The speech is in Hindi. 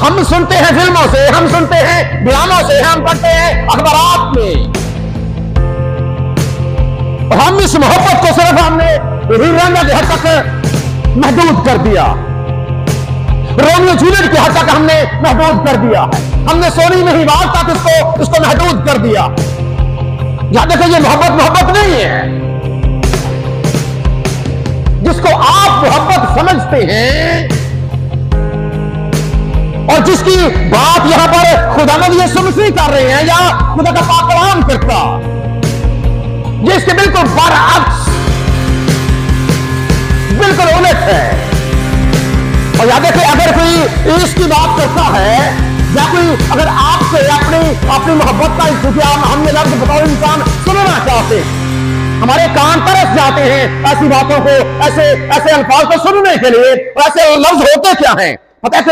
हम सुनते हैं फिल्मों से, हम सुनते हैं ड्रामों से, हम पढ़ते हैं अखबारात में, और हम इस मोहब्बत को सिर्फ हमने हीरा के हद तक महदूद कर दिया, रोमियो जूलियट के हद तक हमने महदूद कर दिया है, हमने सोनी महिवाल तक इसको महदूद कर दिया। याद रखिए, ये मोहब्बत नहीं है। जिसको आप मोहब्बत समझते हैं और जिसकी बात यहां पर खुदावंद यीशु मसीह कर रहे हैं या खुदा का पाक कलाम करता, ये इसके बिल्कुल बरअक्स, बिल्कुल उलट है। और याद रखिए, अगर कोई इसकी बात करता है या कोई अगर आपसे अपनी मोहब्बत का इंतजाम हमने लफ्ज बताओ इंसान सुनना चाहते, हमारे कान तरस जाते हैं ऐसी बातों को, ऐसे अल्फाज को सुनने के लिए, ऐसे लफ्ज होते क्या हैं? पता है